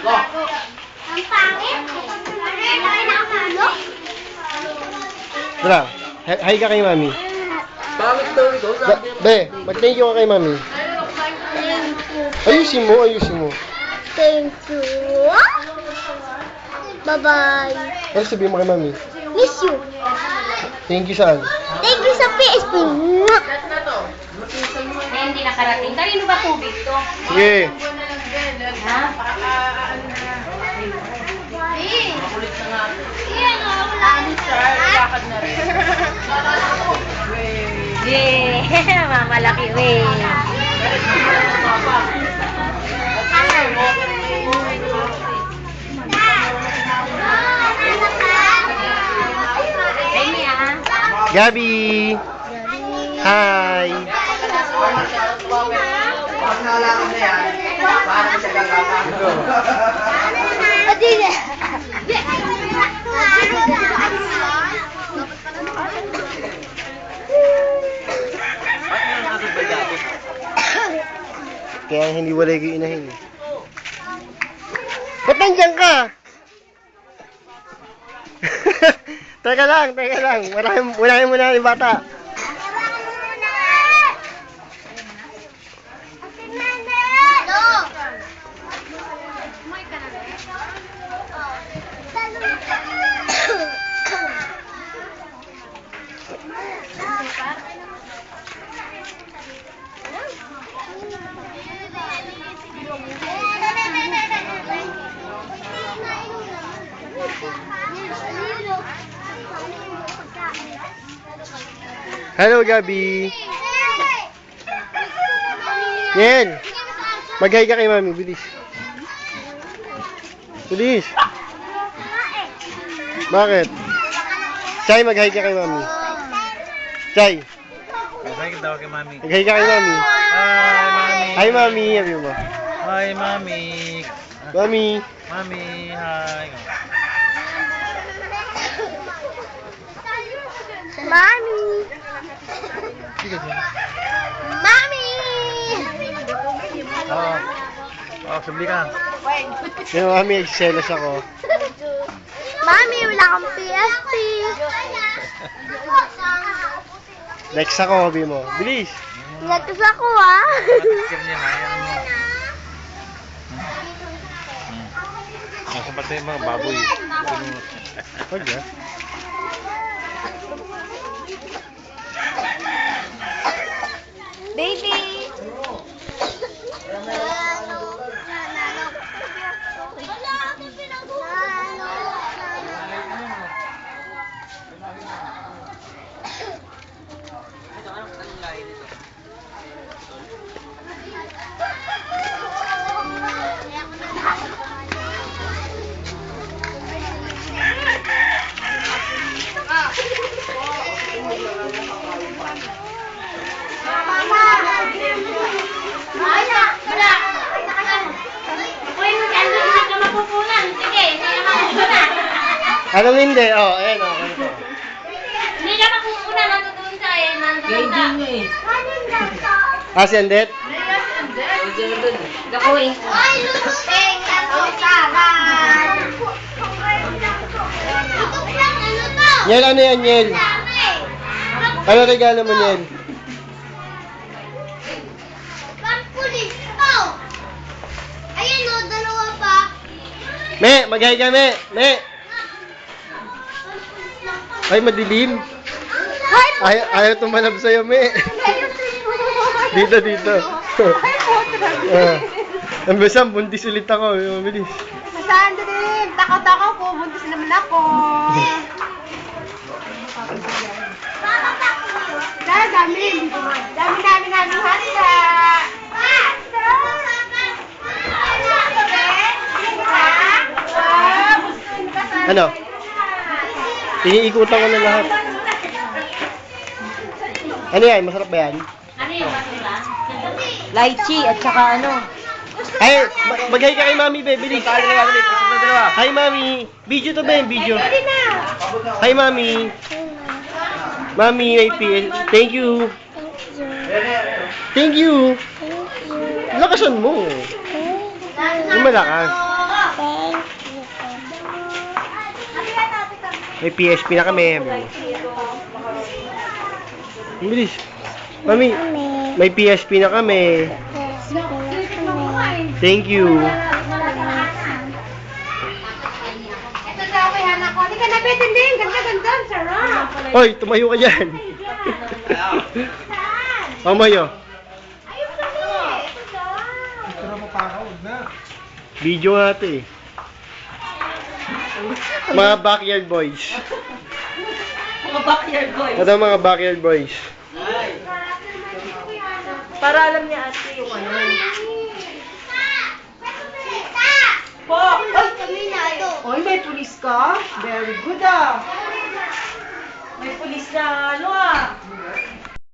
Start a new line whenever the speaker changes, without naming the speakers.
Ang pangit.
Tara, hi ka kay mami.
Pangit daw ito.
Be, mag-thank you ka kay mami. Ayusin mo, ayusin mo.
Thank you. Bye-bye.
Ano sabihin mo kay mami?
Miss you.
Thank you saan?
Thank you sa PSP.
Hindi nakarating. Kanino ba tubig to?
Sige.
Ha?
Makulit na nga.
Yan o, wala
Sir, lakad na rin.
Yeah! Mamalaki, wey. Amy, ah.
Gabi! Hi!
Pag nalakad na yan, parang siya gagawin.
Adila.
Kaya hindi walay kayo inahin. Ba't nandiyan ka? Teka lang, teka lang. Unahin mo na yung bata. Hello, Gabi. Yan. Mag-hi ka kay mami, bilis. Bilis. Bakit? Chay, mag-hi ka kay mami. Chay,
Hi ka daw kay mami.
mag-hi ka kay mami.
Hi, mami.
Hi, mami. Sabi mo.
Hi, mami.
Mami.
Mami, hi.
Mami. Mami.
Oh, sabli ka.
Yung mami, nagsiselos ako.
Mami, wala kang PSP.
Next ako, sabi mo. Bilis.
Natus ako ah.
Kaya niya, hayaan mo. Nasa patay yung mga baboy.
Huwag yan.
Baby.
Anong hindi? Oh, ayan o.
Hindi na makukuna natutunan sa ayan.
Hindi nga eh.
Ah, si Andet?
Gawin.
Ay, lulusing ako karan. Ito lang, ano to?
Nyel, ano yan, Nyel? Ano regalo mo, Nyel?
Pampulis to. Ayan o, dalawa pa.
Me, mag-hi ka, Me. Me. Ay, madilim.
Hi,
Ayaw tumalab sa'yo, Me. Dito, dito. Ang besang, buntis ulit ako. Mabilis.
Sandrin, takot-takot po, buntis naman ako. Dami namin handa.
Ano? Iniikutan ko na lahat. Ano yan? Masarap ba yan?
Ano yung basura?
Lychee at saka ano.
Ay, mag-hi ka kay Mami, be. Bilis. Hi, Mami. Video to ba yung video? Hi, Mami. Mami, may PL. Thank you. Thank you. Lakasan mo. Yung malakas. May PSP na kami. Ang bilis. Mami, may PSP na kami. Thank you.
Ito daw kay anak ko. Hindi ka na pwede din. Ganda-ganda. Ang sarap.
Hoy, tumayo ka dyan. Mamayo.
Ayun na eh.
Video nga ito eh. Mga backyard boys.
Mga backyard boys.
Ito mga backyard boys.
Para alam niya ate yung ano. Po!
Oy, may pulis ka? Very good ah.
May pulis na ano ah.